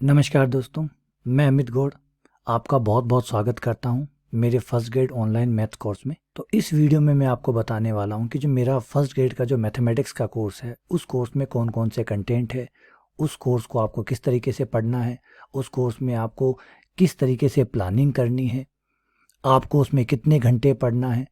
नमस्कार दोस्तों, मैं अमित गौड़ आपका बहुत बहुत स्वागत करता हूं मेरे first grade online math course में। तो इस वीडियो में मैं आपको बताने वाला हूं कि जो मेरा फर्स्ट ग्रेड का जो मैथमेटिक्स का कोर्स है उस कोर्स में कौन कौन से कंटेंट है, उस कोर्स को आपको किस तरीके से पढ़ना है, उस कोर्स में आपको किस तरीके से प्लानिंग करनी है, आपको उसमें कितने घंटे पढ़ना है,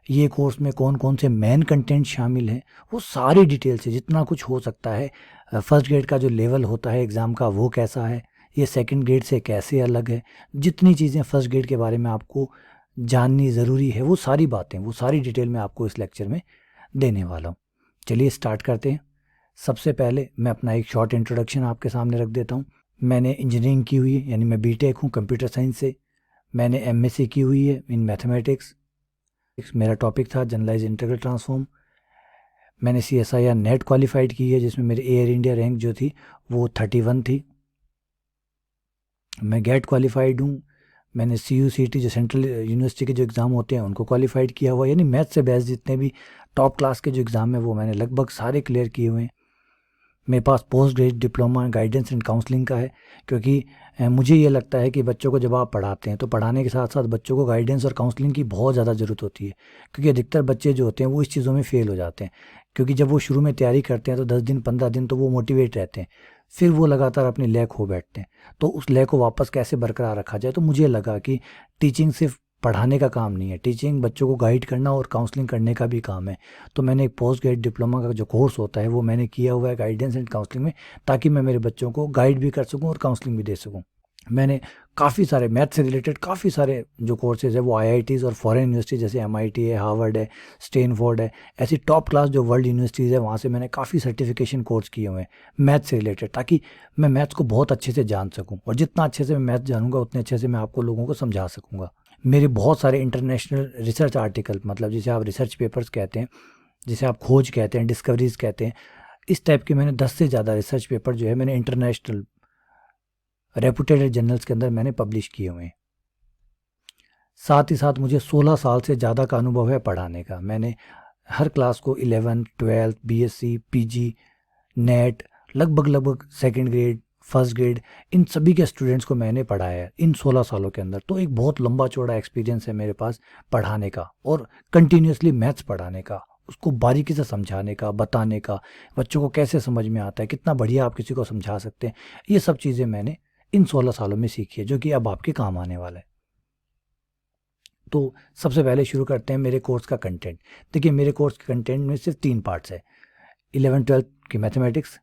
ये कोर्स में कौन कौन से मेन कंटेंट शामिल हैं, वो सारी डिटेल से जितना कुछ हो सकता है। फर्स्ट ग्रेड का जो लेवल होता है एग्ज़ाम का वो कैसा है, ये सेकंड ग्रेड से कैसे अलग है, जितनी चीज़ें फर्स्ट ग्रेड के बारे में आपको जाननी ज़रूरी है वो सारी बातें, वो सारी डिटेल मैं आपको इस लेक्चर में देने वाला हूँ। चलिए स्टार्ट करते हैं। सबसे पहले मैं अपना एक शॉर्ट इंट्रोडक्शन आपके सामने रख देता हूँ। मैंने इंजीनियरिंग की हुई है, यानी मैं बीटेक हूँ कंप्यूटर साइंस से। मैंने एमएससी की हुई है इन मैथमेटिक्स। मेरा टॉपिक था जनरलाइज इंटीग्रल ट्रांसफॉर्म। मैंने CSIR नेट क्वालिफाइड की है जिसमें मेरी एयर इंडिया रैंक जो थी वो 31 थी। मैं गेट क्वालिफाइड हूँ। मैंने CUCT जो सेंट्रल यूनिवर्सिटी के जो एग्ज़ाम होते हैं उनको क्वालिफाइड किया हुआ है, यानी मैथ से बेस्ड जितने भी टॉप क्लास के जो एग्ज़ाम है वो मैंने लगभग सारे क्लियर किए हुए हैं। मेरे पास post graduate diploma guidance and counselling का है, क्योंकि मुझे ये लगता है कि बच्चों को जब आप पढ़ाते हैं तो पढ़ाने के साथ साथ बच्चों को गाइडेंस और काउंसलिंग की बहुत ज़्यादा ज़रूरत होती है, क्योंकि अधिकतर बच्चे जो होते हैं वो इस चीज़ों में फ़ेल हो जाते हैं। क्योंकि जब वो शुरू में तैयारी करते हैं तो 10 दिन 15 दिन तो वो मोटिवेट रहते हैं, फिर वो लगातार अपनी लय खो बैठते हैं। तो उस लय को वापस कैसे बरकरार रखा जाए, तो मुझे लगा कि टीचिंग सिर्फ पढ़ाने का काम नहीं है, टीचिंग बच्चों को गाइड करना और काउंसलिंग करने का भी काम है। तो मैंने एक पोस्ट ग्रेड डिप्लोमा का जो कोर्स होता है वो मैंने किया हुआ है गाइडेंस एंड काउंसलिंग में, ताकि मैं मेरे बच्चों को गाइड भी कर सकूं और काउंसलिंग भी दे सकूं। मैंने काफ़ी सारे मैथ से रिलेटेड काफ़ी सारे जो कोर्सेज है वो IITs और फॉरेन यूनिवर्सिटी जैसे MIT है, हार्वर्ड है, स्टेनफोर्ड है, ऐसी टॉप क्लास जो वर्ल्ड यूनिवर्सिटीज़ है वहाँ से मैंने काफ़ी सर्टिफिकेशन कोर्स किए हुए हैं मैथ से रिलेटेड, ताकि मैं मैथ्स को बहुत अच्छे से जान सकूँ, और जितना अच्छे से मैं मैथ जानूंगा उतने अच्छे से मैं आपको लोगों को समझा सकूँगा। मेरे बहुत सारे इंटरनेशनल रिसर्च आर्टिकल, मतलब जिसे आप रिसर्च पेपर्स कहते हैं, जिसे आप खोज कहते हैं, डिस्कवरीज कहते हैं, इस टाइप के मैंने 10 से ज़्यादा रिसर्च पेपर जो है मैंने इंटरनेशनल रेपुटेड जर्नल्स के अंदर मैंने पब्लिश किए हुए हैं। साथ ही साथ मुझे 16 साल से ज़्यादा का अनुभव है पढ़ाने का। मैंने हर क्लास को 11th 12th BSc PG NET लगभग सेकंड ग्रेड फर्स्ट ग्रेड इन सभी के स्टूडेंट्स को मैंने पढ़ाया है इन 16 सालों के अंदर। तो एक बहुत लंबा चौड़ा एक्सपीरियंस है मेरे पास पढ़ाने का, और कंटिन्यूसली मैथ्स पढ़ाने का, उसको बारीकी से समझाने का, बताने का, बच्चों को कैसे समझ में आता है, कितना बढ़िया आप किसी को समझा सकते हैं। ये सब चीज़ें मैंने इन 16 सालों में सीखी है, जो कि अब आपके काम आने वाला है। तो सबसे पहले शुरू करते हैं मेरे कोर्स का कंटेंट। देखिए, मेरे कोर्स के कंटेंट में सिर्फ 3 पार्ट्स है। 11th 12th की मैथमेटिक्स,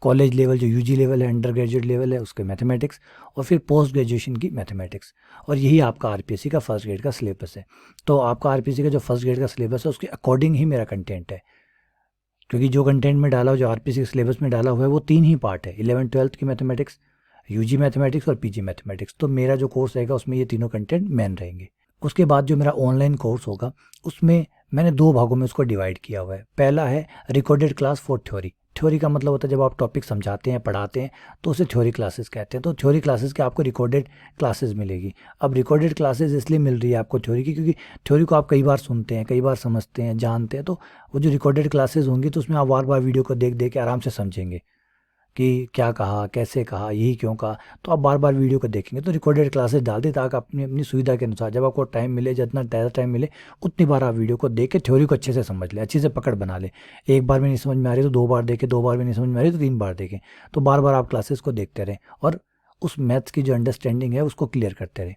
कॉलेज लेवल जो UG लेवल है, अंडर ग्रेजुएट लेवल है, उसके मैथमेटिक्स, और फिर पोस्ट ग्रेजुएशन की मैथमेटिक्स। और यही आपका RPSC का फर्स्ट ग्रेड का सिलेबस है। तो आपका RPSC का जो फर्स्ट ग्रेड का सिलेबस है उसके अकॉर्डिंग ही मेरा कंटेंट है, क्योंकि जो कंटेंट में डाला हो, जो RPSC के सिलेबस में डाला हुआ है वो 3 ही पार्ट है, 11th 12th की मैथमेटिक्स, UG मैथमेटिक्स और PG मैथमेटिक्स। तो मेरा जो कोर्स रहेगा उसमें ये तीनों कंटेंट मेन रहेंगे। उसके बाद जो मेरा ऑनलाइन कोर्स होगा उसमें मैंने 2 भागों में उसको डिवाइड किया हुआ है। पहला है recorded class for theory. Theory का मतलब होता है जब आप टॉपिक समझाते हैं, पढ़ाते हैं, तो उसे थ्योरी क्लासेस कहते हैं। तो थ्योरी क्लासेस के आपको रिकॉर्डेड क्लासेस मिलेगी। अब रिकॉर्डेड क्लासेस इसलिए मिल रही है आपको थ्योरी की, क्योंकि थ्योरी को आप कई बार सुनते हैं, कई बार समझते हैं, जानते हैं। तो वो जो रिकॉर्डेड क्लासेस होंगी तो उसमें आप बार बार वीडियो को देख देख के आराम से समझेंगे कि क्या कहा, कैसे कहा, यही क्यों कहा। तो आप बार बार वीडियो को देखेंगे। तो रिकॉर्डेड क्लासेस डाल दें ताकि अपनी अपनी सुविधा के अनुसार जब आपको टाइम मिले, जितना ज़्यादा टाइम मिले उतनी बार आप वीडियो को देख के थ्योरी को अच्छे से समझ लें, अच्छे से पकड़ बना लें। एक बार में नहीं समझ में आ रही तो 2 बार देखें, 2 बार में नहीं समझ में आ रही तो 3 बार देखें। तो बार बार आप क्लासेस को देखते रहें और उस मैथ्स की जो अंडरस्टैंडिंग है उसको क्लियर करते रहें।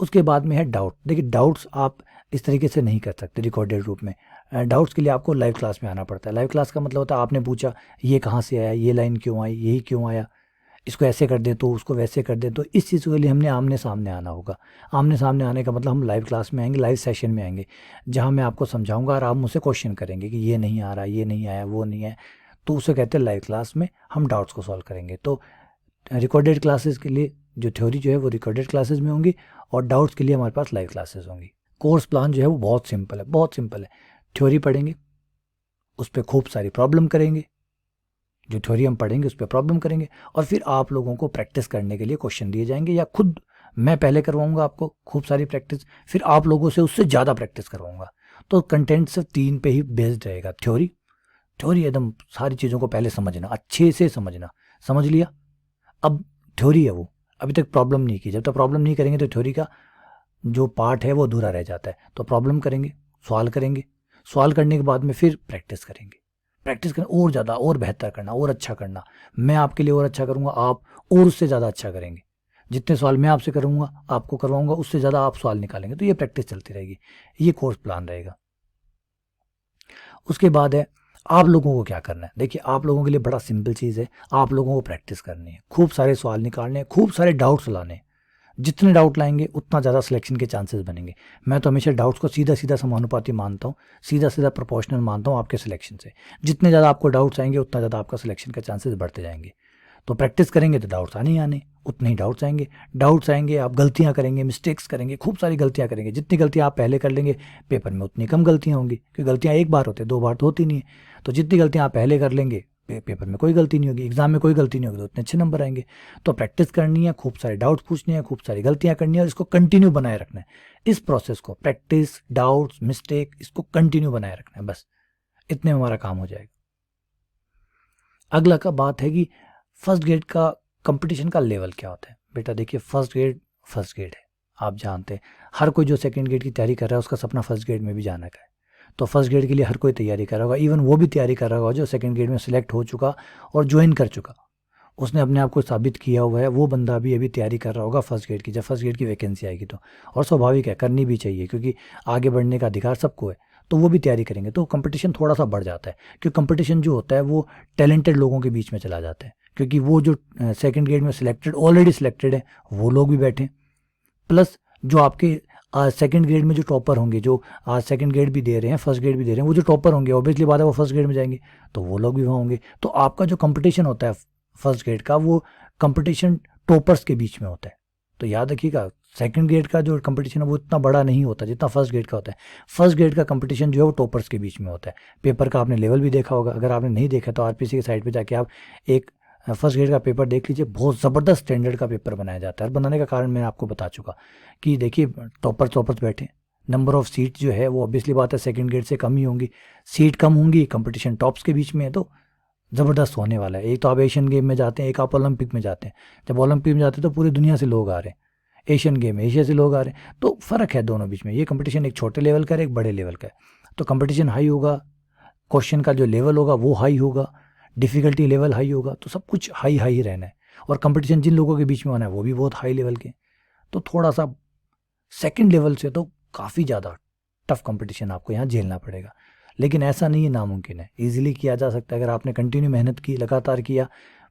उसके बाद में है डाउट। देखिए, डाउट्स आप इस तरीके से नहीं कर सकते रिकॉर्डेड रूप में। डाउट्स के लिए आपको लाइव क्लास में आना पड़ता है। लाइव क्लास का मतलब होता है आपने पूछा ये कहाँ से आया, ये लाइन क्यों आई, यही क्यों आया, इसको ऐसे कर दें तो उसको वैसे कर दें। तो इस चीज़ के लिए हमने आमने सामने आना होगा। आमने सामने आने का मतलब हम लाइव क्लास में आएंगे, लाइव सेशन में आएंगे, जहाँ मैं आपको समझाऊंगा और आप मुझसे क्वेश्चन करेंगे कि ये नहीं आ रहा, ये नहीं आया, वो नहीं है। तो उसे कहते हैं लाइव क्लास में हम डाउट्स को सॉल्व करेंगे। तो रिकॉर्डेड क्लासेस के लिए जो थ्योरी जो है वो रिकॉर्डेड क्लासेस में होंगी, और डाउट्स के लिए हमारे पास लाइव क्लासेस होंगी। कोर्स प्लान जो है वो बहुत सिंपल है, बहुत सिंपल है। थ्योरी पढ़ेंगे, उस पर खूब सारी प्रॉब्लम करेंगे, जो थ्योरी हम पढ़ेंगे उस पर प्रॉब्लम करेंगे, और फिर आप लोगों को प्रैक्टिस करने के लिए क्वेश्चन दिए जाएंगे, या खुद मैं पहले करवाऊंगा आपको खूब सारी प्रैक्टिस, फिर आप लोगों से उससे ज़्यादा प्रैक्टिस करवाऊंगा। तो कंटेंट सिर्फ 3 पे ही बेस्ड रहेगा। थ्योरी, थ्योरी एकदम सारी चीज़ों को पहले समझना, अच्छे से समझना, समझ लिया। अब थ्योरी है वो, अभी तक प्रॉब्लम नहीं की। जब तक प्रॉब्लम नहीं करेंगे तो थ्योरी का जो पार्ट है वो अधूरा रह जाता है। तो प्रॉब्लम करेंगे, सॉल्व करेंगे, सॉल्व करने के बाद में फिर प्रैक्टिस करेंगे, प्रैक्टिस करना और ज़्यादा और बेहतर करना और अच्छा करना। मैं आपके लिए और अच्छा करूँगा, आप और उससे ज़्यादा अच्छा करेंगे। जितने सवाल मैं आपसे करूँगा, आपको करवाऊँगा, उससे ज़्यादा आप सवाल निकालेंगे। तो ये प्रैक्टिस चलती रहेगी, ये कोर्स प्लान रहेगा। उसके बाद है आप लोगों को क्या करना है। देखिए आप लोगों के लिए बड़ा सिंपल चीज़ है, आप लोगों को प्रैक्टिस करनी है, खूब सारे सवाल निकालने हैं, खूब सारे डाउट्स लाने हैं। जितने डाउट लाएंगे उतना ज़्यादा सिलेक्शन के चांसेस बनेंगे। मैं तो हमेशा डाउट्स को सीधा सीधा समानुपाती मानता हूँ, सीधा सीधा प्रोपोर्शनल मानता हूँ आपके सिलेक्शन से। जितने ज़्यादा आपको डाउट्स आएंगे उतना ज़्यादा आपका सिलेक्शन के चांसेस बढ़ते जाएंगे। तो प्रैक्टिस करेंगे तो डाउट्स आने ही आने, उतने ही डाउट्स आएंगे। डाउट्स आएंगे, आप गलतियाँ करेंगे, मिस्टेक्स करेंगे, खूब सारी गलतियाँ करेंगे। जितनी गलतियाँ आप पहले कर लेंगे पेपर में उतनी कम गलतियाँ होंगी, क्योंकि गलतियाँ एक बार होती है, 2 बार तो होती नहीं है। तो जितनी गलतियाँ आप पहले कर लेंगे पेपर में कोई गलती नहीं होगी, एग्जाम में कोई गलती नहीं होगी, तो उतने अच्छे नंबर आएंगे। तो प्रैक्टिस करनी है, खूब सारे डाउट्स पूछने हैं, खूब सारी गलतियाँ करनी है, और इसको कंटिन्यू बनाए रखना है। इस प्रोसेस को, प्रैक्टिस, डाउट्स, मिस्टेक, इसको कंटिन्यू बनाए रखना है। बस इतने में हमारा काम हो जाएगा। अगला का बात है कि फर्स्ट ग्रेड का कंपटीशन का लेवल क्या होता है। बेटा देखिए फर्स्ट ग्रेड है, आप जानते हैं हर कोई जो सेकंड ग्रेड की तैयारी कर रहा है उसका सपना फर्स्ट ग्रेड में भी जाने का है। तो फर्स्ट ग्रेड के लिए हर कोई तैयारी कर रहा होगा, इवन वो भी तैयारी कर रहा होगा जो सेकंड ग्रेड में सिलेक्ट हो चुका और ज्वाइन कर चुका, उसने अपने आप को साबित किया हुआ है, वो बंदा भी अभी तैयारी कर रहा होगा फर्स्ट ग्रेड की, जब फर्स्ट ग्रेड की वैकेंसी आएगी तो। और स्वाभाविक है, करनी भी चाहिए, क्योंकि आगे बढ़ने का अधिकार सबको है। तो वो भी तैयारी करेंगे तो कंपटीशन थोड़ा सा बढ़ जाता है, क्योंकि कंपटीशन जो होता है वो टैलेंटेड लोगों के बीच में चला जाता है, क्योंकि वो जो सेकंड ग्रेड में सिलेक्टेड ऑलरेडी सिलेक्टेड है वो लोग भी बैठे, प्लस जो आपके सेकंड ग्रेड में जो टॉपर होंगे, जो आज सेकंड ग्रेड भी दे रहे हैं, फर्स्ट ग्रेड भी दे रहे हैं, वो जो टॉपर होंगे ऑब्वियसली बात है वो फर्स्ट ग्रेड में जाएंगे, तो वो लोग भी वहाँ होंगे। तो आपका जो कंपटीशन होता है फर्स्ट ग्रेड का, वो कंपटीशन टॉपर्स के बीच में होता है। तो याद रखिएगा सेकंड ग्रेड का जो कंपटीशन है वो इतना बड़ा नहीं होता जितना फर्स्ट ग्रेड का होता है। फर्स्ट ग्रेड का कंपटीशन जो है वो टॉपर्स के बीच में होता है। पेपर का आपने लेवल भी देखा होगा, अगर आपने नहीं देखा तो आरपीसी की साइट पे जाके आप एक फर्स्ट ग्रेड का पेपर देख लीजिए। बहुत ज़बरदस्त स्टैंडर्ड का पेपर बनाया जाता है, और बनाने का कारण मैं आपको बता चुका कि देखिए टॉपर्स बैठे, नंबर ऑफ सीट जो है वो ऑब्वियसली बात है सेकंड ग्रेड से कम ही होंगी, सीट कम होंगी, कंपटीशन टॉप्स के बीच में है, तो ज़बरदस्त होने वाला है। एक तो आप एशियन गेम में जाते हैं, एक आप ओलंपिक में जाते हैं। जब ओलंपिक में जाते हैं तो पूरी दुनिया से लोग आ रहे हैं, एशियन गेम में एशिया से लोग आ रहे हैं, तो फ़र्क है दोनों बीच में। ये कंपटीशन एक छोटे लेवल का है, एक बड़े लेवल का है। तो कंपटीशन हाई होगा, क्वेश्चन का जो लेवल होगा वो हाई होगा, डिफ़िकल्टी लेवल हाई होगा, तो सब कुछ हाई हाई ही रहना है। और कंपटीशन जिन लोगों के बीच में होना है वो भी बहुत हाई लेवल के। तो थोड़ा सा सेकंड लेवल से तो काफ़ी ज़्यादा टफ कंपटीशन आपको यहाँ झेलना पड़ेगा, लेकिन ऐसा नहीं है, नामुमकिन है, ईजिली किया जा सकता है। अगर आपने कंटिन्यू मेहनत की, लगातार किया,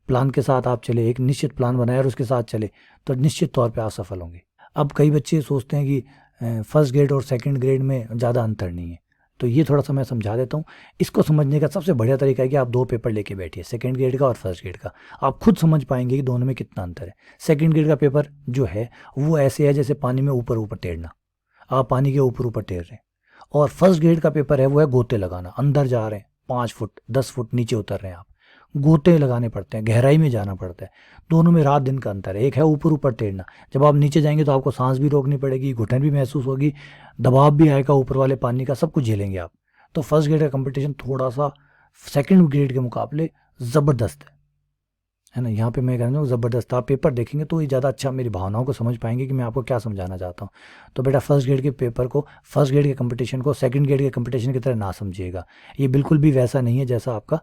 प्लान के साथ आप चले, एक निश्चित प्लान बनाया और उसके साथ चले, तो निश्चित तौर पे आप सफल होंगे। अब कई बच्चे सोचते हैं कि फर्स्ट ग्रेड और सेकंड ग्रेड में ज़्यादा अंतर नहीं है, तो ये थोड़ा सा मैं समझा देता हूँ। इसको समझने का सबसे बढ़िया तरीका है कि आप 2 पेपर लेके बैठिए, सेकंड ग्रेड का और फर्स्ट ग्रेड का। आप खुद समझ पाएंगे कि दोनों में कितना अंतर है। सेकंड ग्रेड का पेपर जो है वो ऐसे है जैसे पानी में ऊपर ऊपर तैरना, आप पानी के ऊपर ऊपर तैर रहे हैं। और फर्स्ट ग्रेड का पेपर है वो है गोते लगाना, अंदर जा रहे हैं 5 फुट 10 फुट नीचे उतर रहे हैं, आप गोते लगाने पड़ते हैं, गहराई में जाना पड़ता है। दोनों में रात दिन का अंतर है। एक है ऊपर ऊपर तैरना, जब आप नीचे जाएंगे तो आपको सांस भी रोकनी पड़ेगी, घुटन भी महसूस होगी, दबाव भी आएगा ऊपर वाले पानी का, सब कुछ झेलेंगे आप। तो फर्स्ट ग्रेड का कंपटीशन थोड़ा सा सेकंड ग्रेड के मुकाबले ज़बरदस्त है ना। यहाँ पे मैं कह रहा हूँ ज़बरदस्त। आप पेपर देखेंगे तो ये ज़्यादा अच्छा मेरी भावनाओं को समझ पाएंगे कि मैं आपको क्या समझाना चाहता हूँ। तो बेटा फर्स्ट ग्रेड के पेपर को, फर्स्ट ग्रेड के कंपटीशन को सेकंड ग्रेड के कंपटीशन की तरह ना समझिएगा। ये बिल्कुल भी वैसा नहीं है जैसा आपका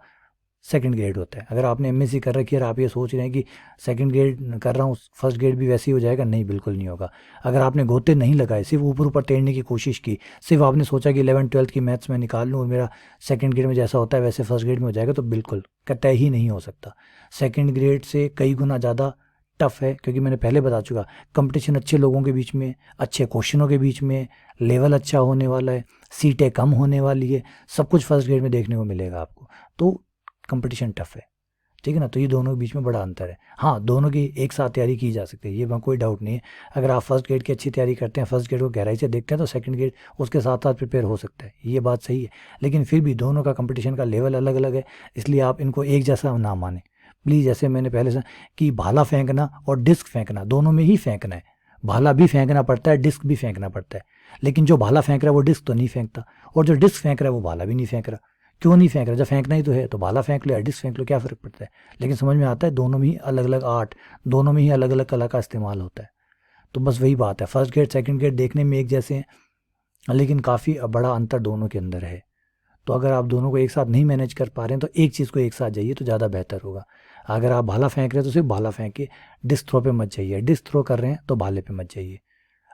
सेकंड ग्रेड होता है। अगर आपने एमएससी कर रखी है और आप ये सोच रहे हैं कि सेकंड ग्रेड कर रहा हूँ फर्स्ट ग्रेड भी वैसे ही हो जाएगा, नहीं, बिल्कुल नहीं होगा। अगर आपने गोते नहीं लगाए, सिर्फ ऊपर ऊपर तैरने की कोशिश की, सिर्फ आपने सोचा कि 11th-12th की मैथ्स में निकाल लूँ और मेरा सेकंड ग्रेड में जैसा होता है वैसे फर्स्ट ग्रेड में हो जाएगा, तो बिल्कुल कतई ही नहीं हो सकता। सेकंड ग्रेड से कई गुना ज़्यादा टफ है, क्योंकि मैंने पहले बता चुका, कंपटीशन अच्छे लोगों के बीच में, अच्छे क्वेश्चनों के बीच में, लेवल अच्छा होने वाला है, सीटें कम होने वाली है, सब कुछ फर्स्ट ग्रेड में देखने को मिलेगा आपको। तो कंपटीशन टफ है, ठीक है ना। तो ये दोनों के बीच में बड़ा अंतर है। हाँ, दोनों की एक साथ तैयारी की जा सकती है, ये कोई डाउट नहीं है। अगर आप फर्स्ट ग्रेड की अच्छी तैयारी करते हैं, फर्स्ट ग्रेड को गहराई से देखते हैं, तो सेकंड ग्रेड उसके साथ साथ प्रिपेयर हो सकता है, ये बात सही है। लेकिन फिर भी दोनों का कंपटीशन का लेवल अलग अलग है, इसलिए आप इनको एक जैसा ना माने प्लीज़। जैसे मैंने पहले से कि भाला फेंकना और डिस्क फेंकना, दोनों में ही फेंकना है। भाला भी फेंकना पड़ता है, डिस्क भी फेंकना पड़ता है, लेकिन जो भाला फेंक रहा है वो डिस्क तो नहीं फेंकता, और जो डिस्क फेंक रहा है वो भाला भी नहीं फेंक रहा, क्यों नहीं फेंक रहा? जब फेंकना ही तो है तो भाला फेंक लो या डिस्क फेंक लो, क्या फ़र्क पड़ता है? लेकिन समझ में आता है दोनों में ही अलग अलग आर्ट, दोनों में ही अलग अलग कला का इस्तेमाल होता है। तो बस वही बात है, फर्स्ट ग्रेड सेकंड ग्रेड देखने में एक जैसे हैं, लेकिन काफ़ी बड़ा अंतर दोनों के अंदर है। तो अगर आप दोनों को एक साथ नहीं मैनेज कर पा रहे हैं तो एक चीज़ को एक साथ जाइए तो ज़्यादा बेहतर होगा। अगर आप भाला फेंक रहे हैं तो सिर्फ भाला फेंकिए, डिस्क थ्रो पे मत जाइए, डिस्क थ्रो कर रहे हैं तो भाले पे मत जाइए।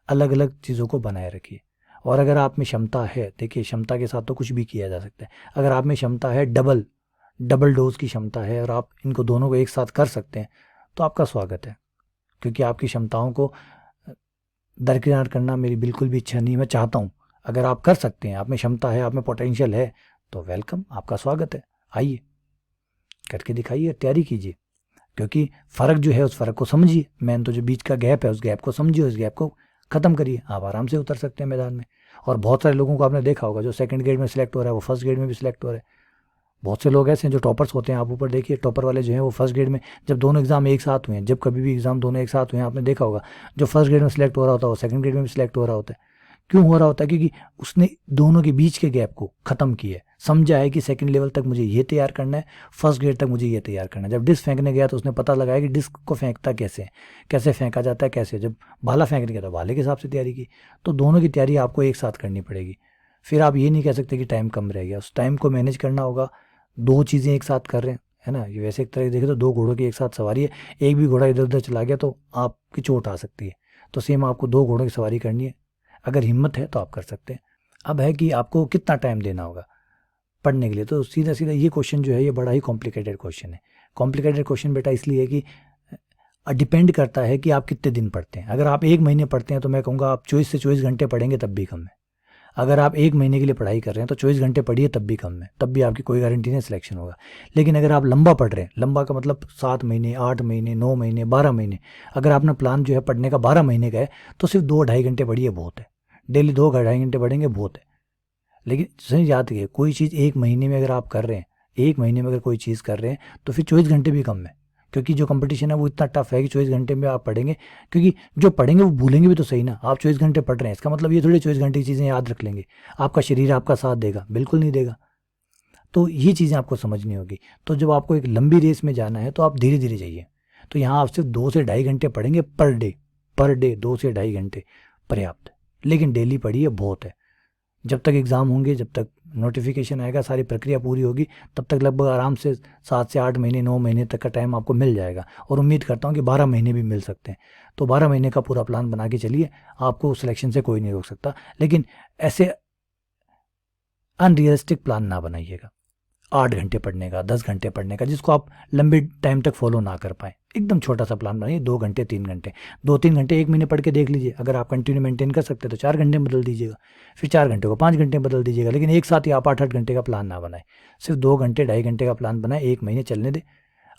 अलग अलग चीज़ों को बनाए रखिए। और अगर आप में क्षमता है, देखिए क्षमता के साथ तो कुछ भी किया जा सकता है। अगर आप में क्षमता है, डबल डबल डोज की क्षमता है और आप इनको दोनों को एक साथ कर सकते हैं तो आपका स्वागत है, क्योंकि आपकी क्षमताओं को दरकिनार करना मेरी बिल्कुल भी इच्छा नहीं है। मैं चाहता हूँ अगर आप कर सकते हैं, आप में क्षमता है, आप में पोटेंशियल है, तो वेलकम, आपका स्वागत है। आइए करके दिखाइए, तैयारी कीजिए, क्योंकि फ़र्क जो है उस फ़र्क को समझिए। मैन तो जो बीच का गैप है उस गैप को समझिए, उस गैप को ख़त्म करिए, आप आराम से उतर सकते हैं मैदान में। और बहुत सारे लोगों को आपने देखा होगा जो सेकंड ग्रेड में सिलेक्ट हो रहा है वो फर्स्ट ग्रेड में भी सिलेक्ट हो रहा है। बहुत से लोग ऐसे हैं जो टॉपर्स होते हैं, आप ऊपर देखिए टॉपर वाले जो हैं वो फर्स्ट ग्रेड में, जब दोनों एग्जाम एक साथ हुए हैं, जब कभी भी एग्जाम दोनों एक साथ हुए हैं, आपने देखा होगा जो फर्स्ट ग्रेड में सिलेक्ट हो रहा होता है वो सेकंड ग्रेड में भी सिलेक्ट हो रहा होता है। क्यों हो रहा होता है? क्योंकि उसने दोनों के बीच के गैप को ख़त्म किया है, समझा है कि सेकंड लेवल तक मुझे ये तैयार करना है, फर्स्ट ग्रेड तक मुझे ये तैयार करना है। जब डिस्क फेंकने गया तो उसने पता लगाया कि डिस्क को फेंकता कैसे है, कैसे फेंका जाता है, कैसे। जब भाला फेंकने गया तो भाले के हिसाब से तैयारी की। तो दोनों की तैयारी आपको एक साथ करनी पड़ेगी। फिर आप ये नहीं कह सकते कि टाइम कम रह गया, उस टाइम को मैनेज करना होगा। दो चीज़ें एक साथ कर रहे हैं, है ना? ये वैसे एक तरह से देखें तो दो घोड़ों की एक साथ सवारी है, एक भी घोड़ा इधर उधर चला गया तो आपकी चोट आ सकती है। तो सेम आपको दो घोड़ों की सवारी करनी है। अगर हिम्मत है तो आप कर सकते हैं। अब है कि आपको कितना टाइम देना होगा पढ़ने के लिए। तो सीधा सीधा ये क्वेश्चन जो है ये बड़ा ही कॉम्प्लिकेटेड क्वेश्चन है। कॉम्प्लिकेटेड क्वेश्चन बेटा इसलिए कि डिपेंड करता है कि आप कितने दिन पढ़ते हैं। अगर आप एक महीने पढ़ते हैं तो मैं कहूँगा आप 24 से 24 घंटे पढ़ेंगे तब भी कम है। अगर आप एक महीने के लिए पढ़ाई कर रहे हैं तो 24 घंटे पढ़िए तब भी कम है, तब भी आपकी कोई गारंटी नहीं सिलेक्शन होगा। लेकिन अगर आप लंबा पढ़ रहे हैं, लंबा का मतलब 7 महीने, 8 महीने, 9 महीने, 12 महीने, अगर आपने प्लान जो है पढ़ने का 12 महीने का है तो सिर्फ 2-2.5 घंटे पढ़िए बहुत है। डेली 2-2.5 घंटे पढ़ेंगे बहुत है। लेकिन सही याद रखिए, कोई चीज़ एक महीने में अगर आप कर रहे हैं, एक महीने में अगर कोई चीज़ कर रहे हैं तो फिर 24 घंटे भी कम है, क्योंकि जो कंपटीशन है वो इतना टफ है कि 24 घंटे में आप पढ़ेंगे, क्योंकि जो पढ़ेंगे वो भूलेंगे भी तो सही ना। आप 24 घंटे पढ़ रहे हैं इसका मतलब ये थोड़ी 24 घंटे की चीज़ें याद रख लेंगे, आपका शरीर आपका साथ देगा? बिल्कुल नहीं देगा। तो ये चीज़ें आपको समझनी होगी। तो जब आपको एक लंबी रेस में जाना है तो आप धीरे धीरे जाइए। तो यहाँ आप सिर्फ 2 से 2.5 घंटे पढ़ेंगे पर डे 2 से 2.5 घंटे पर्याप्त है। लेकिन डेली पढ़िए बहुत है। जब तक एग्ज़ाम होंगे, जब तक नोटिफिकेशन आएगा, सारी प्रक्रिया पूरी होगी, तब तक लगभग आराम से 7 से 8 महीने, 9 महीने तक का टाइम आपको मिल जाएगा। और उम्मीद करता हूँ कि 12 महीने भी मिल सकते हैं। तो 12 महीने का पूरा प्लान बना के चलिए, आपको सिलेक्शन से कोई नहीं रोक सकता। लेकिन ऐसे अनरियलिस्टिक प्लान ना बनाइएगा, 8 घंटे पढ़ने का, 10 घंटे पढ़ने का, जिसको आप लंबे टाइम तक फॉलो ना कर पाएँ। एकदम छोटा सा प्लान बनाइए, 2 घंटे, 3 घंटे, 2-3 घंटे एक महीने पढ़ के देख लीजिए। अगर आप कंटिन्यू मेंटेन कर सकते हैं तो 4 घंटे में बदल दीजिएगा, फिर 4 घंटे को 5 घंटे में बदल दीजिएगा। लेकिन एक साथ ही आप 8-8 घंटे का प्लान ना बनाएं, सिर्फ 2 घंटे, 2.5 घंटे का प्लान बनाएं, 1 महीने चलने दें।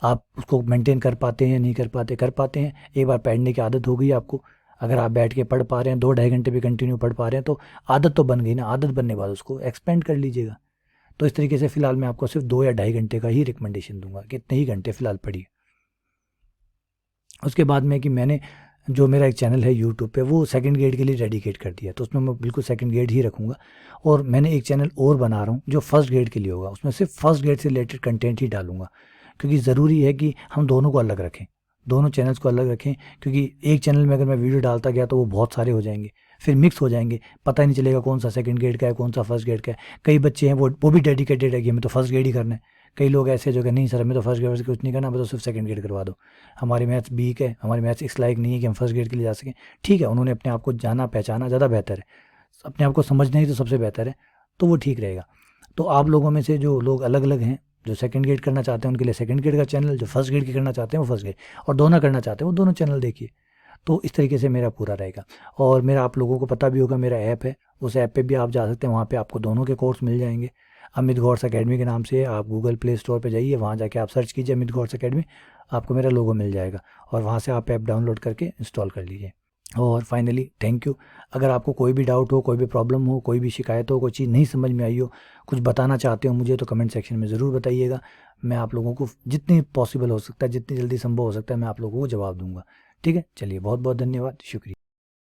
आप उसको मेंटेन कर पाते हैं, नहीं कर पाते, कर पाते हैं। एक बार पढ़ने की आदत हो गई आपको, अगर आप बैठ के पढ़ पा रहे हैं, 2-2.5 घंटे भी कंटिन्यू पढ़ पा रहे हैं तो आदत तो बन गई ना। आदत बनने के बाद उसको एक्सपेंड कर लीजिएगा। तो इस तरीके से फिलहाल मैं आपको सिर्फ 2 या 2.5 घंटे का ही रिकमेंडेशन दूंगा कि इतने ही घंटे फिलहाल पढ़िए। उसके बाद में कि मैंने जो मेरा एक चैनल है यूट्यूब पे वो सेकंड ग्रेड के लिए डेडिकेट कर दिया, तो उसमें मैं बिल्कुल सेकंड ग्रेड ही रखूँगा। और मैंने एक चैनल और बना रहा हूँ जो फर्स्ट ग्रेड के लिए होगा, उसमें सिर्फ फर्स्ट ग्रेड से रिलेटेड कंटेंट ही डालूंगा, क्योंकि ज़रूरी है कि हम दोनों को अलग रखें, दोनों चैनल्स को अलग रखें। क्योंकि एक चैनल में अगर मैं वीडियो डालता गया तो वो बहुत सारे हो जाएंगे, फिर मिक्स हो जाएंगे, पता ही नहीं चलेगा कौन सा सेकंड ग्रेड का है, कौन सा फर्स्ट ग्रेड का है। कई बच्चे हैं वो भी डेडिकेटेड है कि हमें तो फर्स्ट ग्रेड ही करना है। कई लोग ऐसे जो कि नहीं सर हमें तो फर्स्ट ग्रेड से कुछ नहीं करना, हमें तो सिर्फ सेकंड ग्रेड करवा दो, हमारी मैथ्स वीक है, हमारी मैथ्स इस लायक नहीं है कि हम फर्स्ट ग्रेड के लिए जा सकें। ठीक है, उन्होंने अपने आप को जाना पहचाना, ज़्यादा बेहतर है। अपने आप को समझना ही तो सबसे बेहतर है, तो वो ठीक रहेगा। तो आप लोगों में से जो लोग अलग अलग हैं, जो सेकंड ग्रेड करना चाहते हैं उनके लिए सेकंड ग्रेड का चैनल, जो फर्स्ट ग्रेड की करना चाहते हैं वो फर्स्ट ग्रेड, और दोनों करना चाहते हैं वो दोनों चैनल देखिए। तो इस तरीके से मेरा पूरा रहेगा। और मेरा आप लोगों को पता भी होगा मेरा ऐप है, उस ऐप पे भी आप जा सकते हैं, वहाँ पे आपको दोनों के कोर्स मिल जाएंगे। अमित गौर्स अकेडमी के नाम से आप गूगल प्ले स्टोर पे जाइए, वहाँ जाके आप सर्च कीजिए अमित गौर्स अकेडमी, आपको मेरा लोगो मिल जाएगा और वहाँ से आप ऐप डाउनलोड करके इंस्टॉल कर लीजिए। और फाइनली थैंक यू। अगर आपको कोई भी डाउट हो, कोई भी प्रॉब्लम हो, कोई भी शिकायत हो, कोई चीज़ नहीं समझ में आई हो, कुछ बताना चाहते हो मुझे, तो कमेंट सेक्शन में ज़रूर बताइएगा। मैं आप लोगों को जितनी पॉसिबल हो सकता है, जितनी जल्दी संभव हो सकता है, मैं आप लोगों को जवाब दूंगा। ठीक है, चलिए बहुत बहुत धन्यवाद, शुक्रिया।